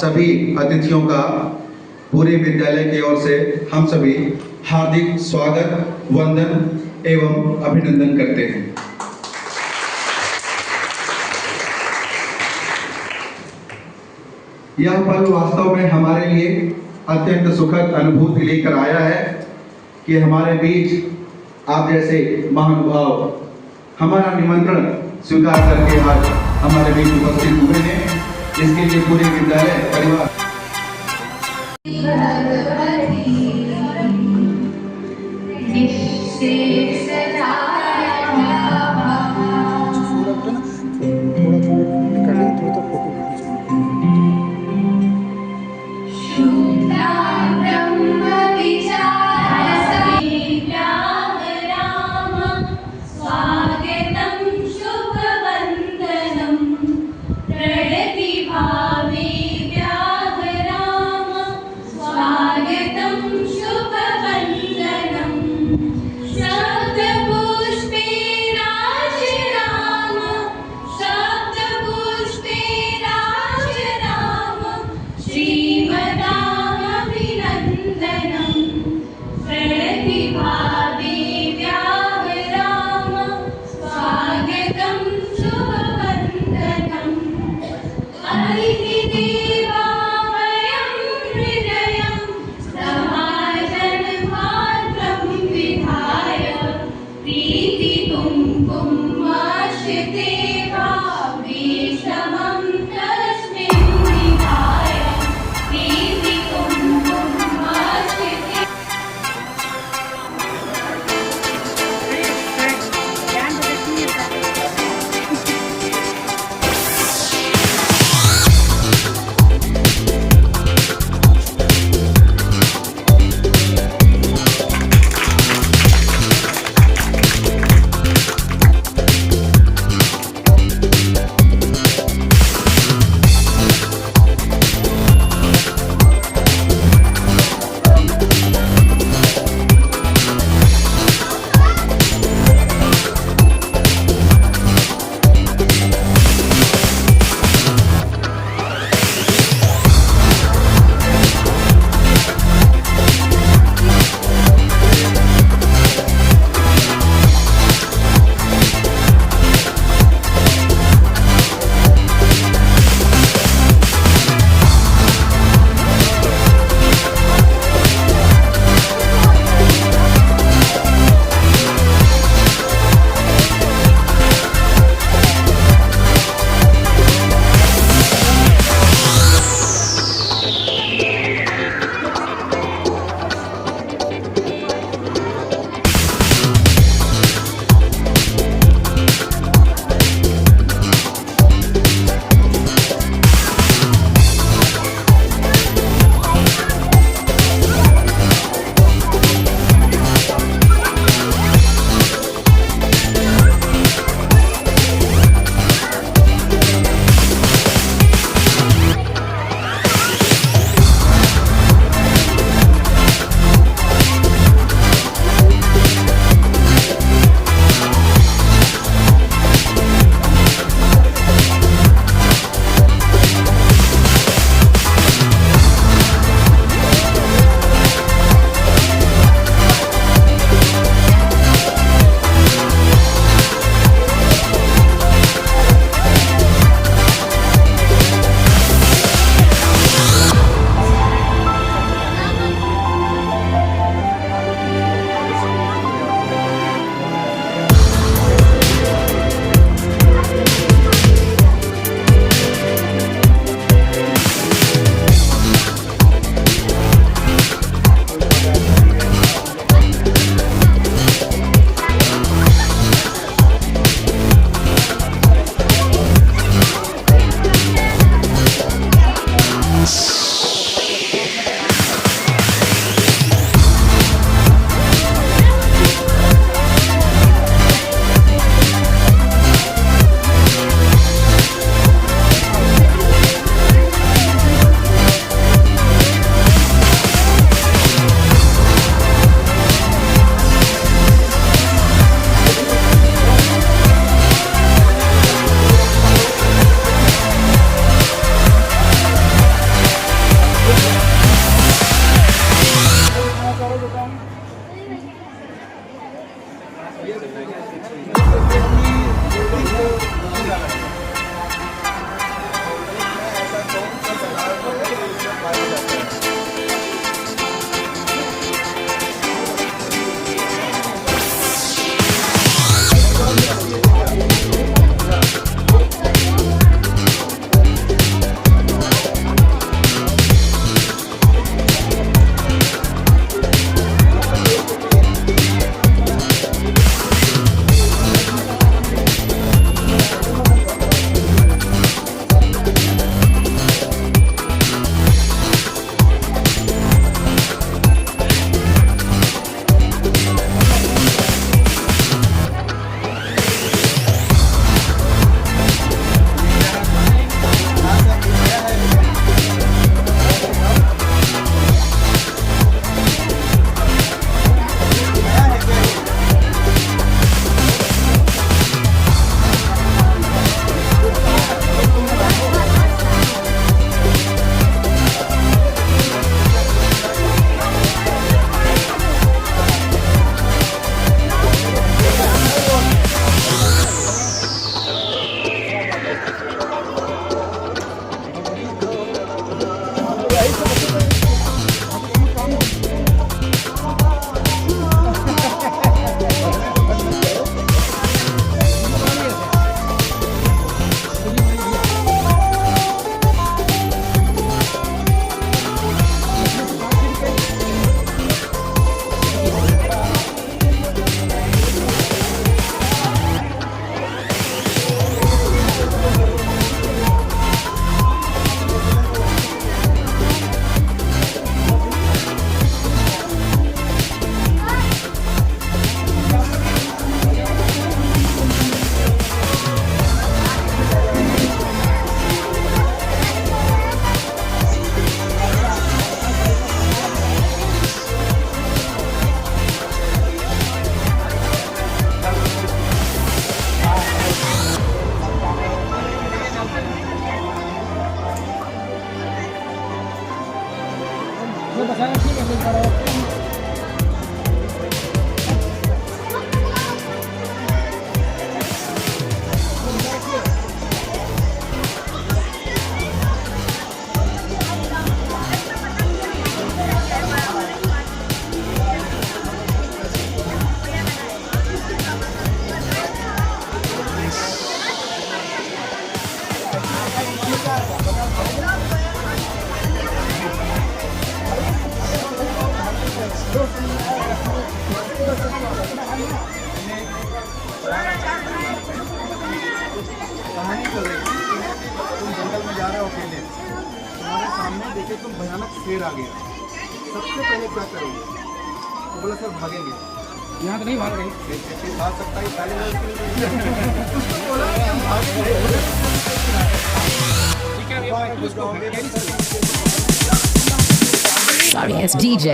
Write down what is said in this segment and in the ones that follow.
सभी अतिथियों का पूरे विद्यालय की ओर से हम सभी हार्दिक स्वागत, वंदन एवं अभिनंदन करते हैं। यह पल वास्तव में हमारे लिए अत्यंत सुखद अनुभूति लेकर आया है कि हमारे बीच आप जैसे महानुभाव हमारा निमंत्रण स्वीकार करके आज हमारे बीच उपस्थित हुए हैं। इसके लिए पूरे विद्यालय परिवार स्वागतं शुभवन्दनं शब्द कहानी चल रही थी कि तुम जंगल में जा रहे हो अकेले, तुम्हारे सामने देखे तुम भयानक शेर आ गया, सबसे पहले क्या करोगे? तो बोला सर भागेंगे। यहाँ तो नहीं भाग रही। भाग सकता है पहले उसको बोला कि हम भागेंगे। Sorry, it's DJ.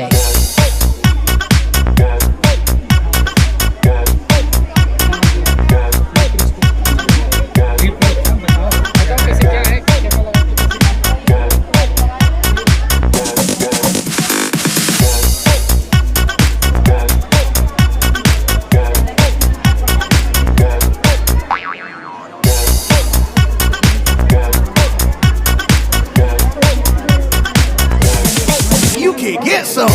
You can get some.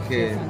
Okay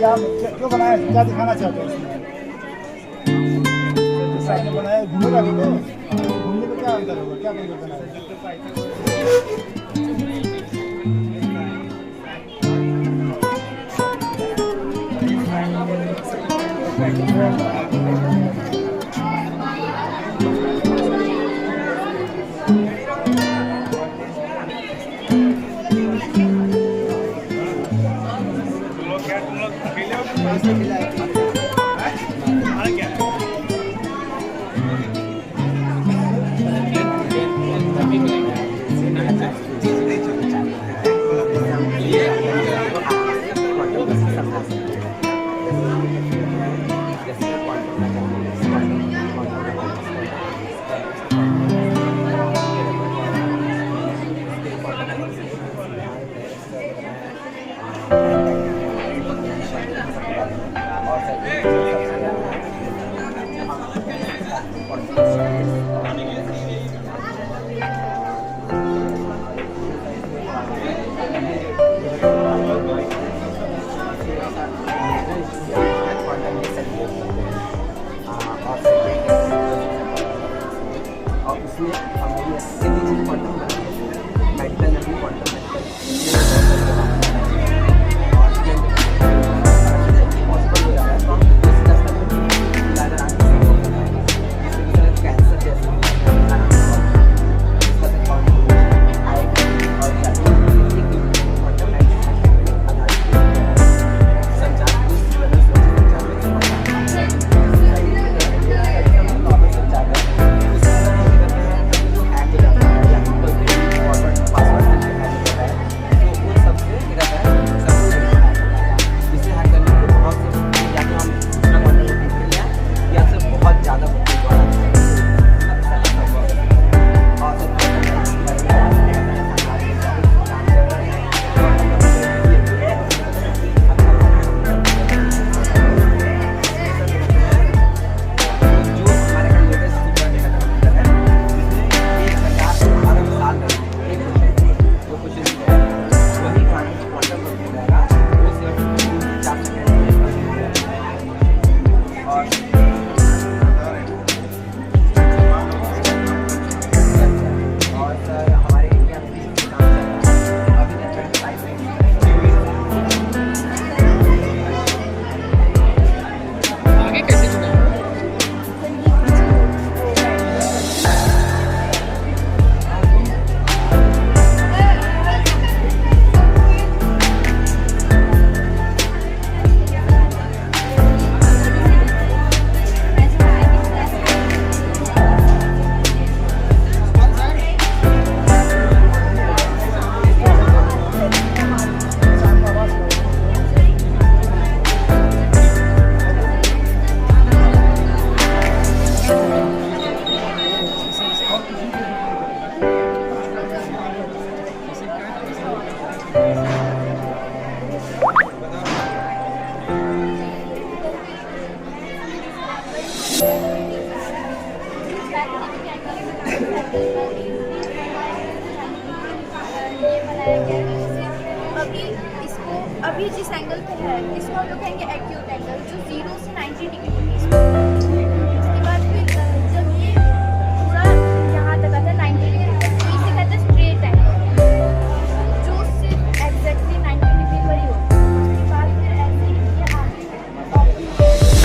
क्या क्यों बनाया, क्या दिखाना चाहते हैं? आपने बनाया घूमेगा भी तो घूमने में क्या अंतर होगा, क्या परिवर्तन आएगा? अभी जिस एंगल पे है इसको हम लोग कहेंगे एक्यूट एंगल, जो 0 से 90 डिग्री होगी इसके बाद फिर जब ये पूरा यहाँ तक आता है 90 डिग्री तक, तो इसे कहते हैं स्ट्रेट एंगल, जो सिर्फ एग्जैक्टली 90 डिग्री पर ही होगा। उसके बाद फिर ऐसे ये आगे 90 से 90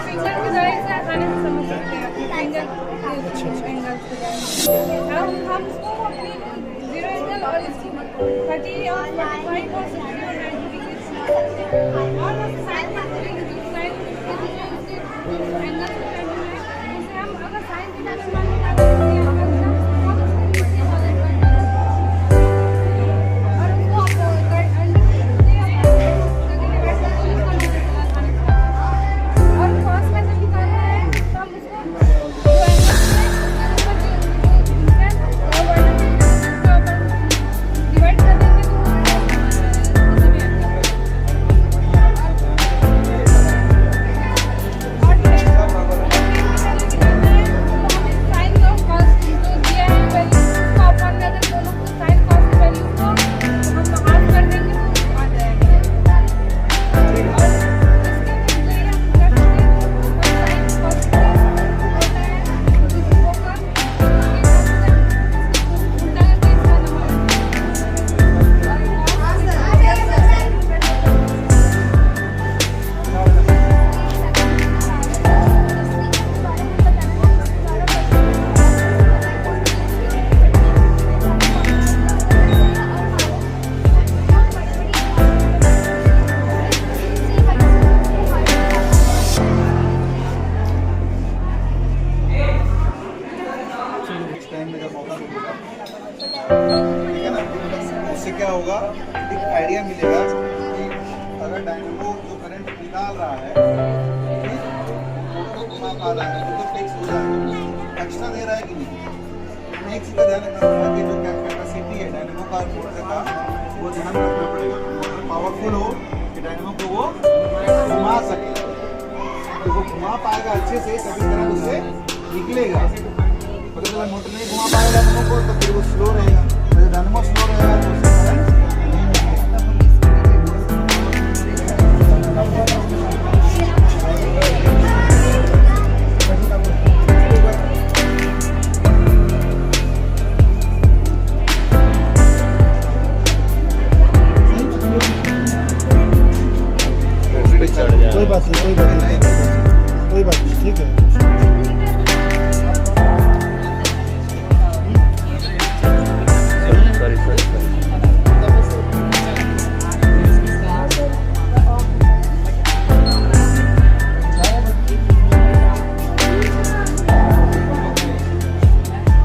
फिंगर की दवाई से आसानी से समझ सकते हैं फिंगर हम इसको अपनी 0 एंगल और इसकी 30 और 45 और 60 और 90 डिग्री से और हम साइन करेंगे जो साइन एंगल से उसे हम अगर साइन थीटा का मान निकालते हैं उससे क्या होगा, एक आइडिया मिलेगा कि अगर डायनेमो जो करंट निकाल रहा है तो घुमा पा रहा है तो फिक्स हो जाएगा, एक्स्ट्रा दे रहा है कि नहीं। एक चीज़ का ध्यान रखना होगा कि जो कैपेसिटी है डायनेमो का मोटर का वो ध्यान रखना पड़ेगा। मोटर पावरफुल हो कि डायनेमो को वो घुमा सके, तो वो घुमा पाएगा अच्छे से तभी तरह उससे निकलेगा। अगर मोटर नहीं घुमा पाएगा डायनेमो को तो फिर वो स्लो रहेगा, डायनेमो स्लो रहेगा तो उससे करंट नहीं मिलेगा। कोई बात नहीं, कोई बात नहीं, ठीक है।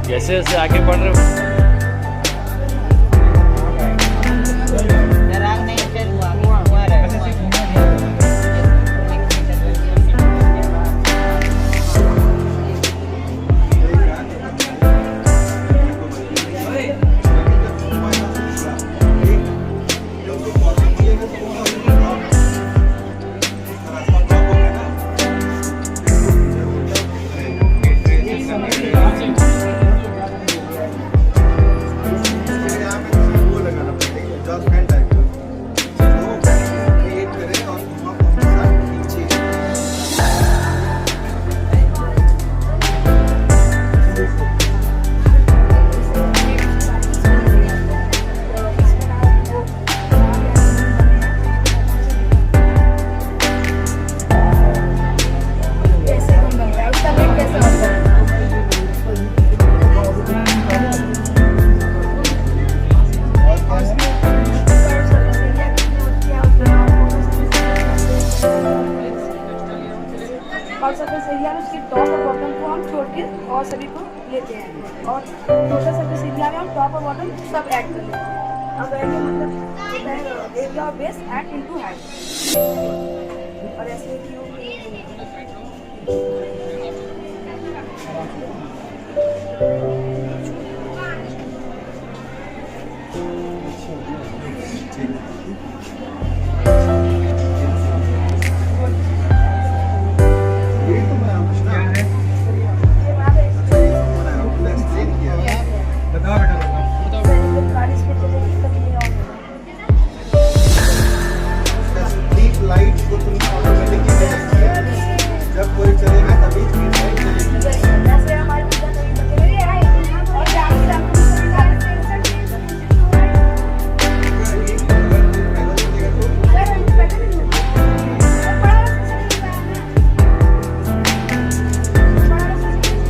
जैसे जैसे आगे बढ़ रहे हो एरिया में उसके टॉप और बॉटम को हम छोड़ के और सभी को लेते हैं और टोटल सर्विस एरिया में हम टॉप और बॉटम सब ऐड कर लेते हैं। अब ऐसे मतलब area of base add into height और ऐसे ये तो मैं क्या है एक्सप्लेन किया बताओ बेटा स्ट्रीट लाइट को तुमने ऑटोमेटिकली सेट किया जब कोई चलेगा तभी स्ट्रीट लाइट चलेगी। जैसे हमारे पूजा कभी बच्चे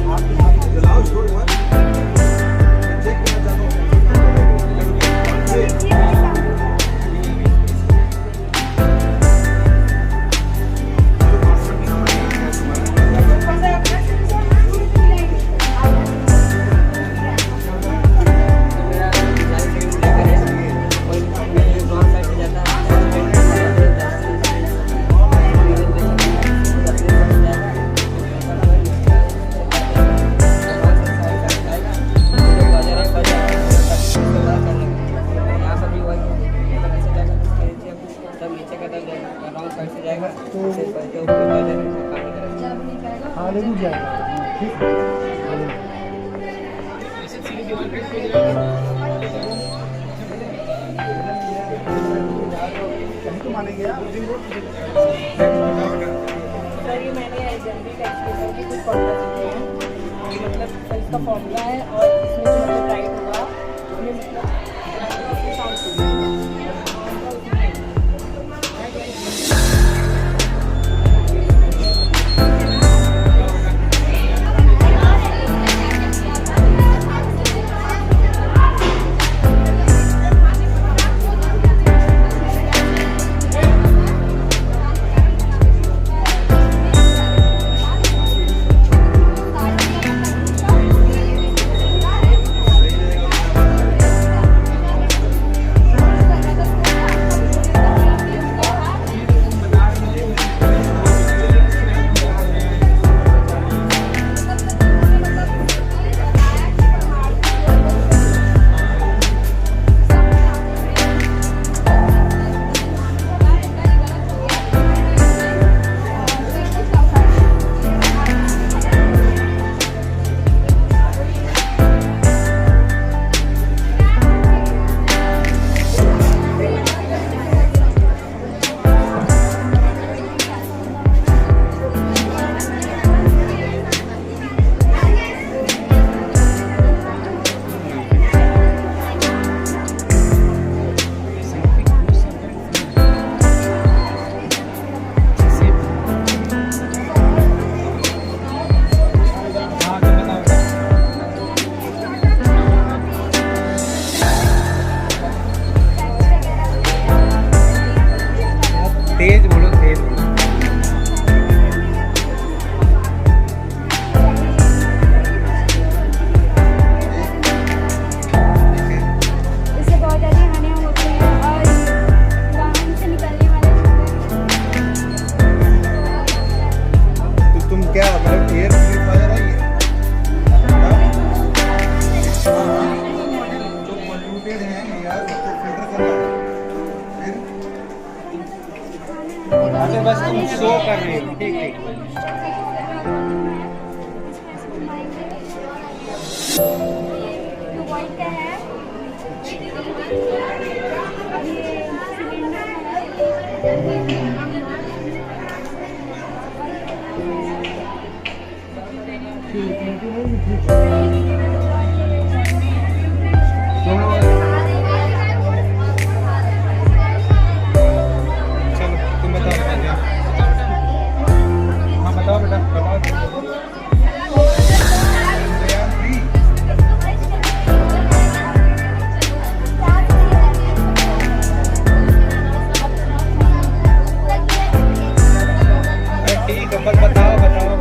और जलाओ छोड़ मत चेक करना सर ये मैंने एजेंडी टैक्स की कुछ कॉन्ट्रैक्ट किए हैं ये मतलब इसका फॉर्मूला है और इसमें जो मतलब राइट होगा उसमें मतलब साउंड तेज बोलो तेज बोलो। इससे बहुत ज़्यादा हानियाँ होती हैं और वाहन से निकलने वाले तो तुम क्या मतलब एयर प्यूरिफायर है ये जो पॉल्यूटेड है यार उसको फिल्टर करना है फिर अच्छा बस तुम शो कर रही हो। ठीक ठीक। वाइट का है ये सिलेंडर चलो तुम बताओ बेटा। हाँ बताओ बेटा बताओ। ठीक है बस बताओ बताओ।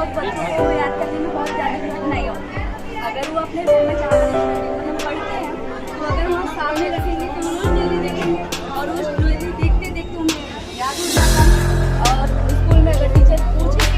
बच्चों को याद करने में बहुत ज़्यादा दिक्कत नहीं होती। अगर वो अपने रूम में मतलब पढ़ते हैं तो अगर वहाँ सामने रखेंगे तो वो जल्दी देखेंगे और उस देखते देखते उन्हें याद हो जाता है। और स्कूल में अगर टीचर पूछे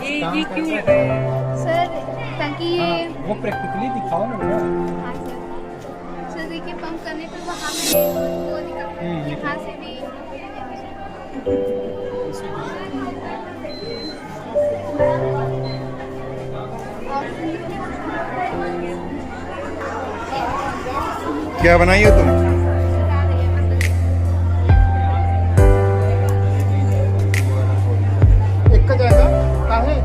कि ये क्यों सर ताकि ये वो प्रैक्टिकली दिखाओ ना बेटा। हाँ सर देखिए पंप करने पर वहाँ में वो निकलता है यहाँ से भी क्या बनाई हो तुम? एक का जाएगा काहे?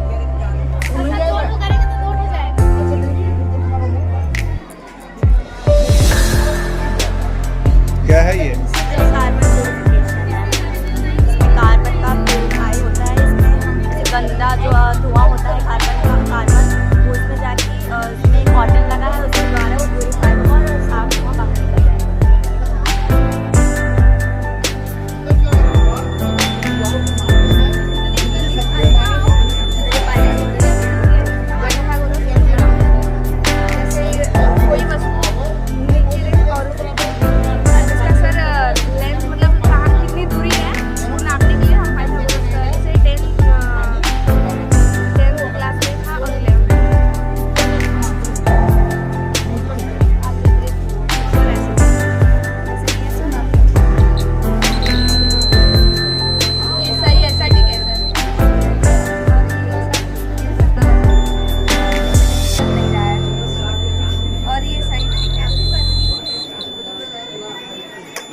क्या है ये? कार्बन का प्यूरिफाई होता है। इसमें गंदा जो धुआं होता है कार्बन वो उसमें जाके इसमें कॉटन लगा है उसके द्वारा वो प्यूरिफाई होगा और साफ धुआं बाहर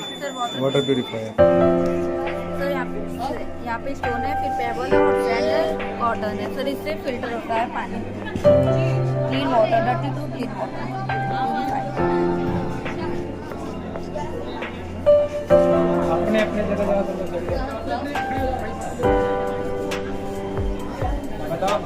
निकल वाटर प्यूरिफायर। सर यहाँ पे स्टोन है, फिर पेबल है और सैंड है, कॉटन है। सर इससे फिल्टर होता है पानी, clean water, dirty to clean water. अपने अपने जगह बताओ।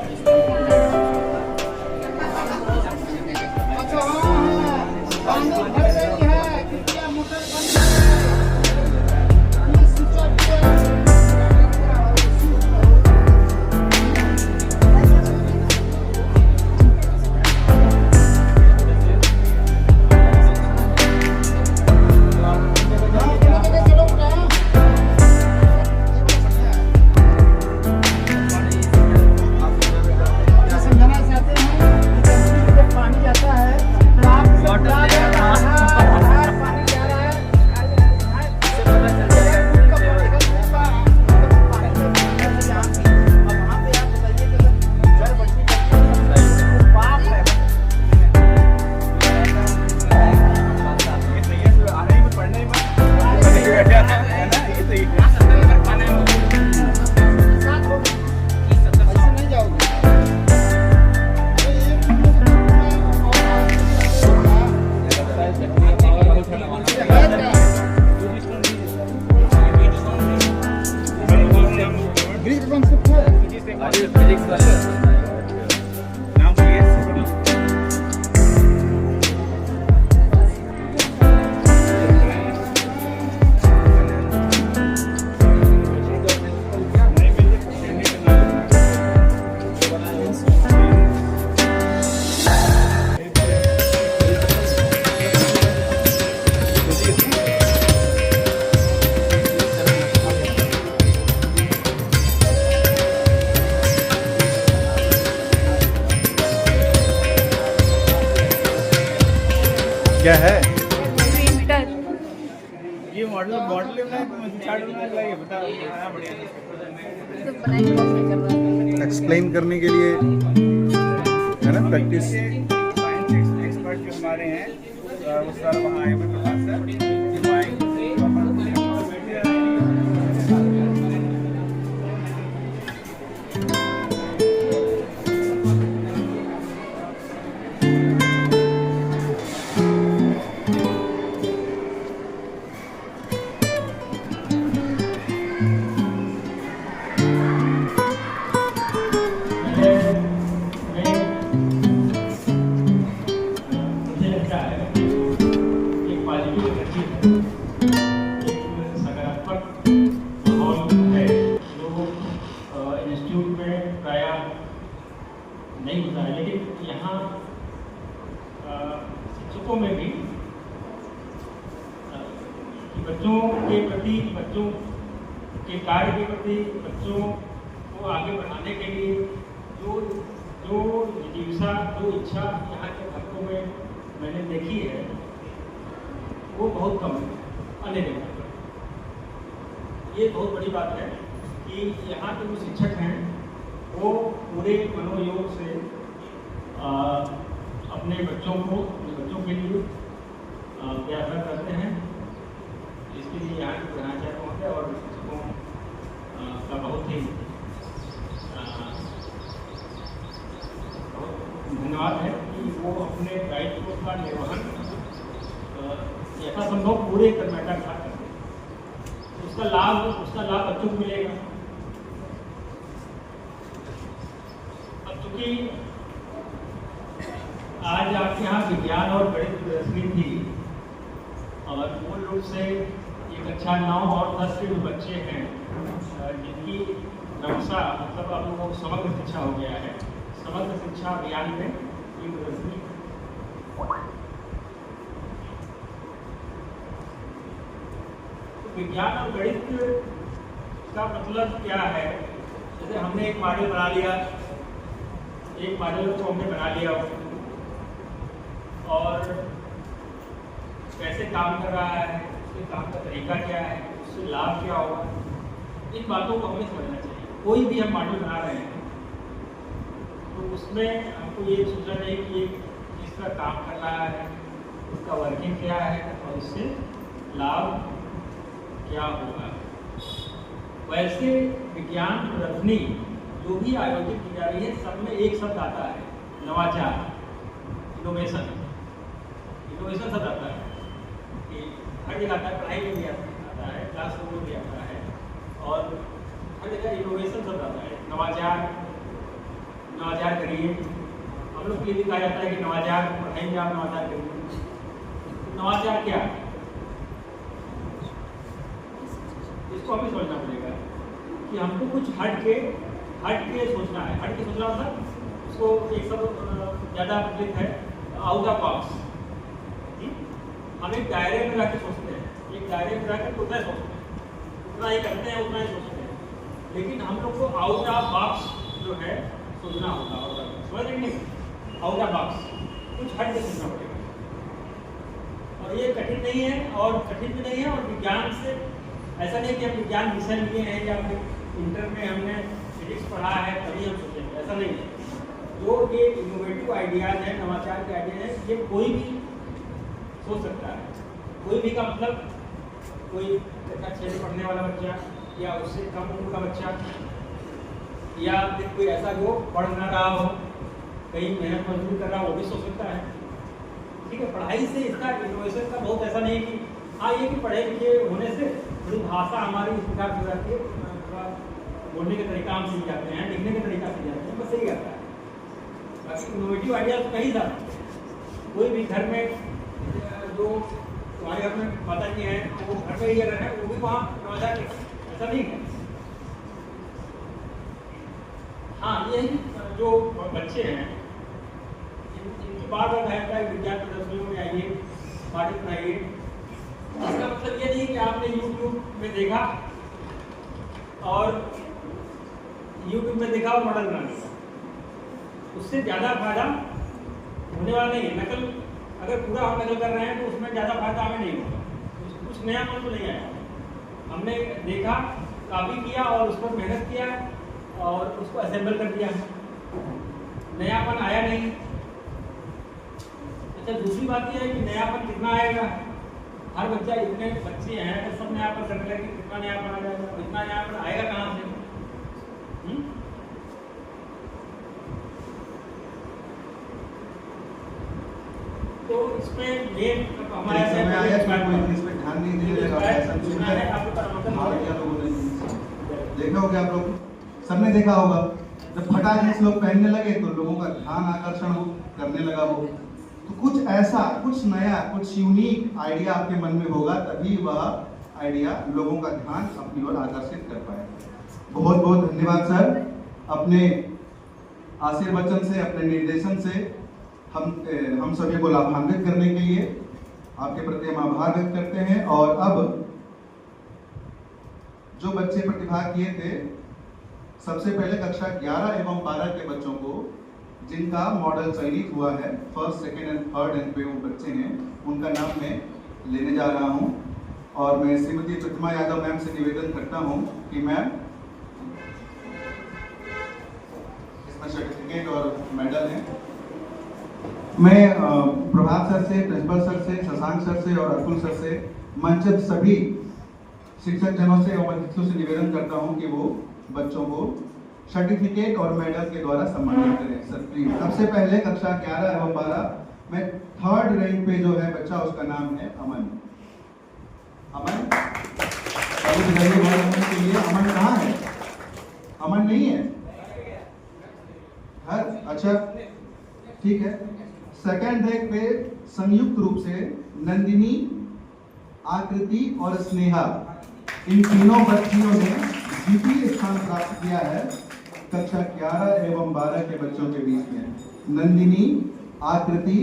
फिजिक्स वाले नाम बोलिए। क्या है ये मॉडल मॉडल बता एक्सप्लेन करने के लिए है ना, प्रैक्टिस साइंस एक्सपर्ट जो हमारे हैं वो सर वहाँ आए हुए प्रकाश सर नहीं होता है, लेकिन यहाँ शिक्षकों में भी बच्चों के प्रति, बच्चों के कार्य के प्रति, बच्चों को आगे बढ़ाने के लिए जो जो जिज्ञासा, जो इच्छा यहाँ के बच्चों में मैंने देखी है वो बहुत कम है अन्य जगह पर। ये बहुत बड़ी बात है कि यहाँ के जो शिक्षक हैं वो पूरे मनोयोग से अपने बच्चों के लिए प्रयास करते हैं। इसके लिए यहाँ के प्रधानाचार्य महोदय और शिक्षकों का बहुत ही धन्यवाद है कि वो अपने दायित्व का निर्वहन यथासंभव पूरे कर्मचारी करते हैं। उसका लाभ बच्चों को मिलेगा। क्योंकि आज आपके यहाँ विज्ञान और गणित प्रदर्शनी थी और मूल रूप से एक कक्षा 9 और 10 के जो बच्चे हैं जिनकी नक्शा मतलब अब वो समग्र शिक्षा हो गया है, समग्र शिक्षा अभियान में ये प्रदर्शनी तो विज्ञान और गणित का मतलब क्या है। जैसे हमने एक मॉडल बना लिया, एक मॉडल को हमने बना लिया और कैसे काम कर रहा है, उसके काम का तरीका क्या है, उससे लाभ क्या होगा, इन बातों को हमें समझना चाहिए। कोई भी हम मॉडल बना रहे हैं तो उसमें हमको ये सोचना चाहिए कि ये किसका काम कर रहा है, उसका वर्किंग क्या है और उससे लाभ क्या होगा। वैसे विज्ञान प्रदर्शनी जो भी आयोजित की जा रही है सब में एक शब्द आता है, नवाचार, इनोवेशन शब्द आता है कि हर जगह आता है, पढ़ाई में भी आता है, क्लासरूम में भी आता है और हर जगह इनोवेशन शब्द आता है। नवाचार करिए, हम लोग के लिए कहा जाता है कि नवाचार पढ़ाई में आप नवाचार करिए। नवाचार क्या है इसको हमें समझना पड़ेगा कि हमको कुछ हट के सोचना है। हट के सोचना मतलब उसको एक सब ज़्यादा प्रचलित है आउट ऑफ बॉक्स। हम एक दायरे में रह के सोचते हैं, एक दायरे में रह कर उतना सोचते हैं, उतना ही करते हैं, उतना ही सोचते हैं, लेकिन हम लोग को आउट ऑफ बॉक्स जो है सोचना होगा। समझ लेंगे, आउट ऑफ बॉक्स कुछ हट के सोचना पड़ेगा और ये कठिन नहीं है और कठिन भी नहीं है। और विज्ञान से ऐसा नहीं कि हम विज्ञान विषय लिए हैं या फिर इंटर में हमने फिजिक्स पढ़ा है तभी हम सोचेंगे, ऐसा नहीं है। जो ये इनोवेटिव आइडियाज़ हैं, नवाचार के आइडियाज़ हैं, ये कोई भी सोच सकता है। कोई भी का मतलब कोई कक्षा 6 में पढ़ने वाला बच्चा या उससे कम उम्र का बच्चा या फिर कोई ऐसा जो पढ़ ना रहा हो, कहीं मेहनत मजदूरी कर रहा हो, वो भी सोच सकता है। ठीक है, पढ़ाई से इसका इनोवेशन का बहुत ऐसा नहीं कि हाँ ये कि पढ़े लिखे होने से थोड़ी भाषा हमारी स्वीकार हो जाती है, थोड़ा बोलने का तरीका हम सीख जाते हैं, लिखने का तरीका सीख जाते हैं, बस यही आता है। बाकी इनोवेटिव आइडिया तो कहीं था, कोई भी घर में जो तुम्हारे घर में माता जी हैं वो घर में ही अगर है वो भी वहाँ नवाचार कर सकते हैं, ऐसा नहीं है। हाँ, यही जो बच्चे हैं इनकी बार बार रहता है विज्ञान प्रदर्शनियों में आइए, पार्टी बनाइए। इसका मतलब ये नहीं कि आपने यूट्यूब में देखा और मॉडल बना लिया, उससे ज़्यादा फायदा होने वाला नहीं है। नकल अगर पूरा हम नकल कर रहे हैं तो उसमें ज़्यादा फायदा हमें नहीं होगा, कुछ नया मन तो नहीं आया। हमने देखा, कॉपी किया और उस पर मेहनत किया और उसको असेंबल कर दिया, नयापन आया नहीं। अच्छा, दूसरी बात यह है कि नयापन कितना आएगा। हर बच्चा, इतने बच्चे हैं तो सब नयापन करने लगे, कितना नयापन आ जाएगा, इतना नयापन आएगा कहाँ से? तो इसमें मेन हमारे समय आया कि कोई इस पे ध्यान नहीं दिया जाएगा, देखा होगा आप लोग, सबने देखा होगा जब फटा जींस लोग पहनने लगे तो लोगों का ध्यान आकर्षण करने लगा वो। तो कुछ ऐसा, कुछ नया, कुछ यूनिक आइडिया आपके मन में होगा, तभी वह आइडिया लोगों का ध्यान अपनी ओर आकर्षित कर पाए। बहुत बहुत धन्यवाद सर, अपने आशीर्वचन से, अपने निर्देशन से हम सभी को लाभान्वित करने के लिए आपके प्रति हम आभार व्यक्त करते हैं। और अब जो बच्चे प्रतिभाग किए थे, सबसे पहले कक्षा 11 एवं 12 के बच्चों को जिनका मॉडल चयनित हुआ है, first, second and third rank पे वो बच्चे हैं, उनका नाम मैं लेने जा रहा हूं। और मैं श्रीमती प्रतिमा यादव मैम से निवेदन करता हूं कि मैम इसमें सर्टिफिकेट और मेडल है। मैं प्रभात सर से, प्रिंसिपल सर से, शशांक सर से और अतुल सर से, मंचस्थ सभी शिक्षक जनों से और अतिथियों से निवेदन करता हूं कि वो बच्चों को सर्टिफिकेट और मेडल के द्वारा सम्मानित करें। Sir please. सबसे पहले कक्षा 11 एवं 12 में थर्ड रैंक पे जो है बच्चा, उसका नाम है अमन। अमन के लिए अमन कहाँ है? अमन नहीं है घर? अच्छा ठीक है। सेकंड रैंक पे संयुक्त रूप से नंदिनी, आकृति और स्नेहा, इन तीनों बच्चियों ने द्वितीय स्थान प्राप्त किया है कक्षा 11 एवं 12 के बच्चों के बीच में। नंदिनी, आकृति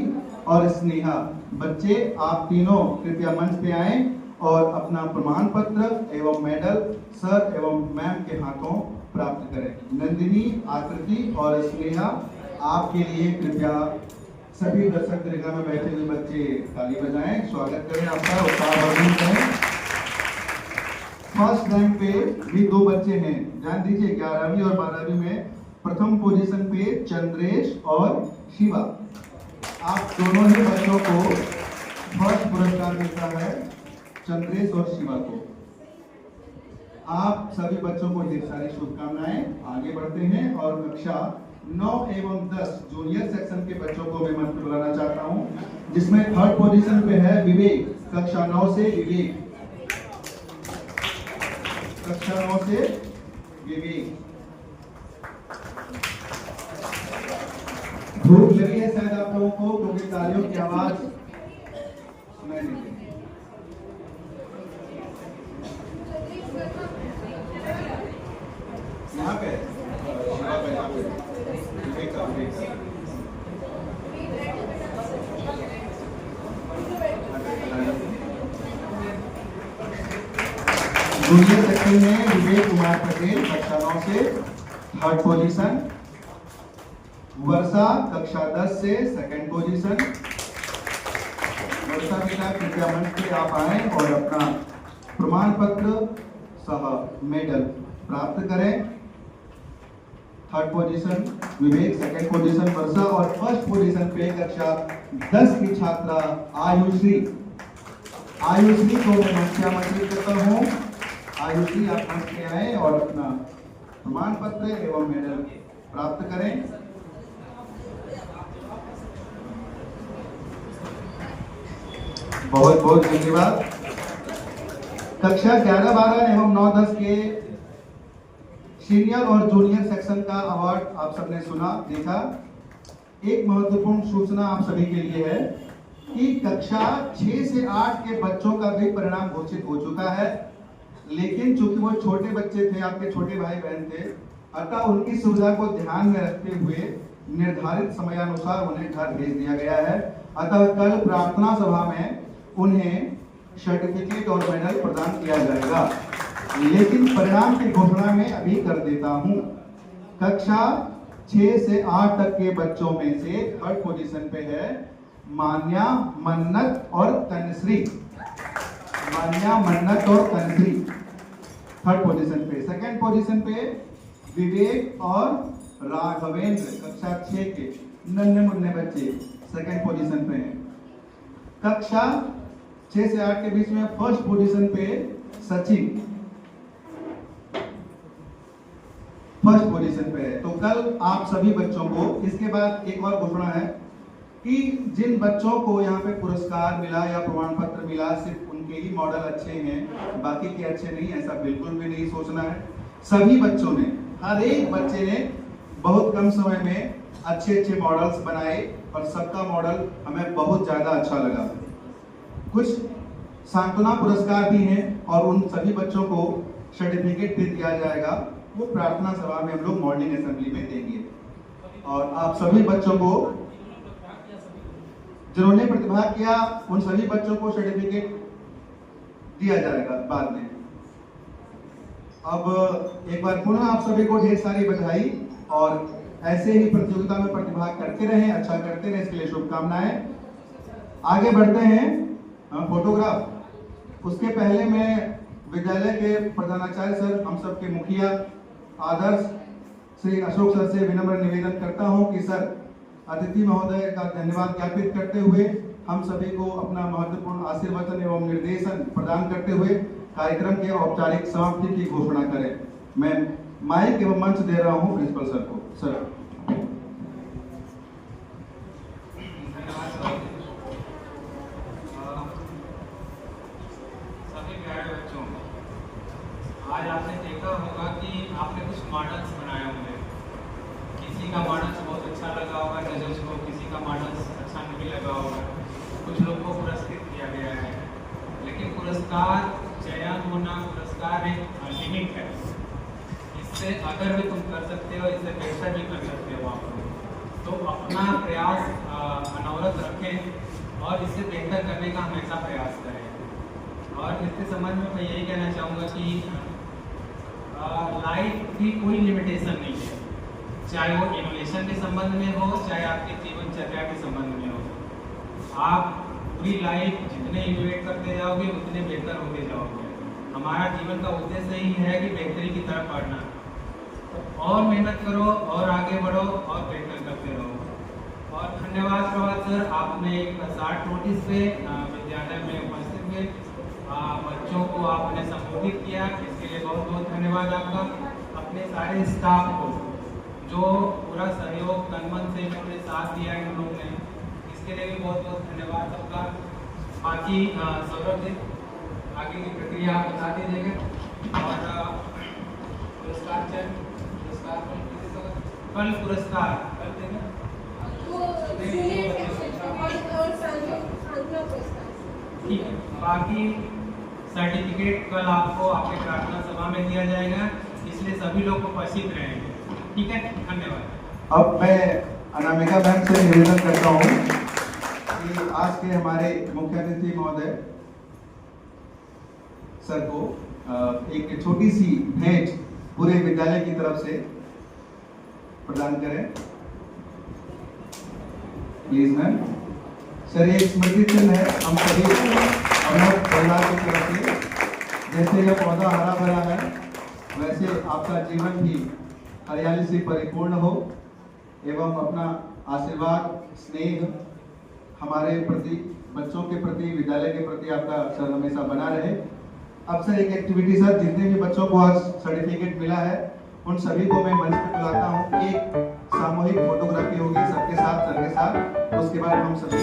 और स्नेहा बच्चे, आप तीनों कृपया मंच पे आए और अपना प्रमाण पत्र एवं मेडल सर एवं मैम के हाथों प्राप्त करें। नंदिनी, आकृति और स्नेहा, आपके लिए कृपया सभी दर्शक दीर्घा में बैठे हुए बच्चे ताली बजाएं, स्वागत करें आपका, उत्साहवर्धन करें। फर्स्ट रैंक पे भी 2 बच्चे हैं, ध्यान दीजिए, 11वीं और 12वीं में प्रथम पोजीशन पे चंद्रेश और शिवा। आप दोनों ही बच्चों को फर्स्ट पुरस्कार मिलता है, चंद्रेश और शिवा को। आप सभी बच्चों को ढेर सारी शुभकामनाएं। आगे बढ़ते हैं और कक्षा 9 एवं 10 जूनियर सेक्शन के बच्चों को मैं मंच बुलाना चाहता हूं, जिसमें थर्ड पोजीशन पे है विवेक, कक्षा 9 से विवेक, कक्षा 9 से विवेक। भूख लगी है शायद आप लोगों को, क्योंकि तालियों की आवाज सुनाई नहीं देती। यहाँ पे जूनियर सेक्शन में विवेक कुमार पटेल, कक्षा 9 से थर्ड पोजीशन। वर्षा, कक्षा 10 से सेकंड पोजीशन। वर्षा बेटा कृपया मंच पे आप आए और अपना प्रमाण पत्र सह मेडल प्राप्त करें। थर्ड पोजीशन विवेक, सेकंड पोजीशन वर्षा और फर्स्ट पोजीशन पे कक्षा 10 की छात्रा आयुश्री। आयुश्री को मैं मंच पे आमंत्रित करता हूँ। आयुश्री आप मंच पे आए और अपना प्रमाण पत्र एवं मेडल प्राप्त करें। बहुत बहुत धन्यवाद। कक्षा 11, 12 एवं 9, 10 के सीनियर और जूनियर सेक्शन का अवार्ड आप सबने सुना देखा। एक महत्वपूर्ण सूचना आप सभी के लिए है कि कक्षा 6 से 8 के बच्चों का भी परिणाम घोषित हो चुका है, लेकिन चूंकि वो छोटे बच्चे थे, आपके छोटे भाई बहन थे, अतः उनकी सुविधा को ध्यान में रखते हुए निर्धारित समयानुसार उन्हें घर भेज दिया गया है। अतः कल प्रार्थना सभा में उन्हें सर्टिफिकेट और मेडल प्रदान किया जाएगा। लेकिन परिणाम की घोषणा मैं अभी कर देता हूं। कक्षा 6 से 8 तक के बच्चों में से थर्ड पोजीशन पे है मान्या, मन्नत और तनश्री। मान्या, मन्नत और तनश्री थर्ड पोजीशन पे। सेकंड पोजीशन पे विवेक और राघवेंद्र, कक्षा 6 के नन्हे मुन्ने बच्चे सेकंड पोजीशन पे हैं। कक्षा 6 से 8 के बीच में फर्स्ट पोजीशन पे सचिन फर्स्ट पोजीशन पे है। तो कल आप सभी बच्चों को, इसके बाद एक और घोषणा है कि जिन बच्चों को यहाँ पे पुरस्कार मिला या प्रमाण पत्र मिला, सिर्फ उनके ही मॉडल अच्छे हैं, बाकी के अच्छे नहीं, ऐसा बिल्कुल भी नहीं सोचना है। सभी बच्चों ने, हर एक बच्चे ने बहुत कम समय में अच्छे अच्छे मॉडल्स बनाए और सबका मॉडल हमें बहुत ज्यादा अच्छा लगा। कुछ सांत्वना पुरस्कार भी हैं और उन सभी बच्चों को सर्टिफिकेट भी दिया जाएगा। वो प्रार्थना सभा में हम लोग मॉर्निंग असेंबली में देंगे। और आप सभी बच्चों को, जिन्होंने प्रतिभाग किया, उन सभी बच्चों को सर्टिफिकेट दिया जाएगा बाद में। अब एक बार पुनः आप सभी को ढेर सारी बधाई, और ऐसे ही प्रतियोगिता में प्रतिभाग करते रहें, अच्छा करते रहें, इसके लिए शुभकामनाएं। आगे बढ़ते हैं फोटोग्राफ। उसके पहले मैं विद्यालय के प्रधानाचार्य सर, हम सबके मुखिया आदर्श श्री अशोक सर से विनम्र निवेदन करता हूं कि सर अतिथि महोदय का धन्यवाद ज्ञापित करते हुए हम सभी को अपना महत्वपूर्ण आशीर्वचन एवं निर्देशन प्रदान करते हुए कार्यक्रम के औपचारिक समाप्ति की घोषणा करें। मैं माइक एवं मंच दे रहा हूं प्रिंसिपल सर को। सर सभी प्यारे बच्चों, आज आपने देखा होगा कि आपने कुछ मॉडल्स बनाए होंगे। किसी का मॉडल्स बहुत अच्छा लगा होगा जजेस को, किसी का मॉडल्स अच्छा नहीं लगा होगा, कुछ लोग को पुरस्कृत किया गया है। लेकिन पुरस्कार चयन होना, पुरस्कार एक लिमिट है। इससे अगर भी तुम कर सकते हो, इससे बेहतर भी कर सकते हो आप लोग। तो अपना प्रयास अनवरत रखें और इससे बेहतर करने का हमेशा प्रयास करें। और इसके संबंध में मैं यही कहना चाहूँगा कि लाइफ की कोई लिमिटेशन नहीं है, चाहे वो इनोवेशन के संबंध में हो, चाहे आपके जीवनचर्या के संबंध में हो। आप पूरी लाइफ जितने इनोवेट करते जाओगे उतने बेहतर होते जाओगे। हमारा जीवन का उद्देश्य ही है कि बेहतरी की तरफ बढ़ना। तो और मेहनत करो और आगे बढ़ो और बेहतर करते रहो। और धन्यवाद प्रभात सर, आपने एक शार्ट नोटिस पे विद्यालय में उपस्थित हुए बच्चों को आपने संबोधित किया, इसके लिए बहुत बहुत धन्यवाद आपका। अपने सारे स्टाफ को जो पूरा सहयोग तन मन से अपने साथ दिया इन लोगों ने, इसके लिए भी बहुत बहुत धन्यवाद सबका। बाकी सौरभ जी आगे की प्रक्रिया आप बता दीजिएगा। और पुरस्कार चयन, कल पुरस्कार कल देंगे। ठीक है, बाकी सर्टिफिकेट कल आपको आपके प्रार्थना सभा में दिया जाएगा, इसलिए सभी लोग उपस्थित रहेंगे। ठीक है, धन्यवाद। अब मैं अनामिका मैम से निवेदन करता हूँ कि आज के हमारे मुख्य अतिथि महोदय सर को एक छोटी सी भेंट पूरे विद्यालय की तरफ से प्रदान करें। Please ma'am. सर एक स्मृति चिन्ह है हम सभी अपना परिवार की तरफ से। जैसे यह पौधा हरा भरा है, वैसे आपका जीवन भी हरियाली से परिपूर्ण हो एवं अपना आशीर्वाद, स्नेह हमारे प्रति, बच्चों के प्रति, विद्यालय के प्रति आपका सर हमेशा बना रहे। अब सर एक एक्टिविटी सर, जितने भी बच्चों को आज सर्टिफिकेट मिला है उन सभी को मैं मंच पर बुलाता हूँ। एक सामूहिक फोटोग्राफी होगी सबके साथ, सर के साथ। उसके बाद हम सभी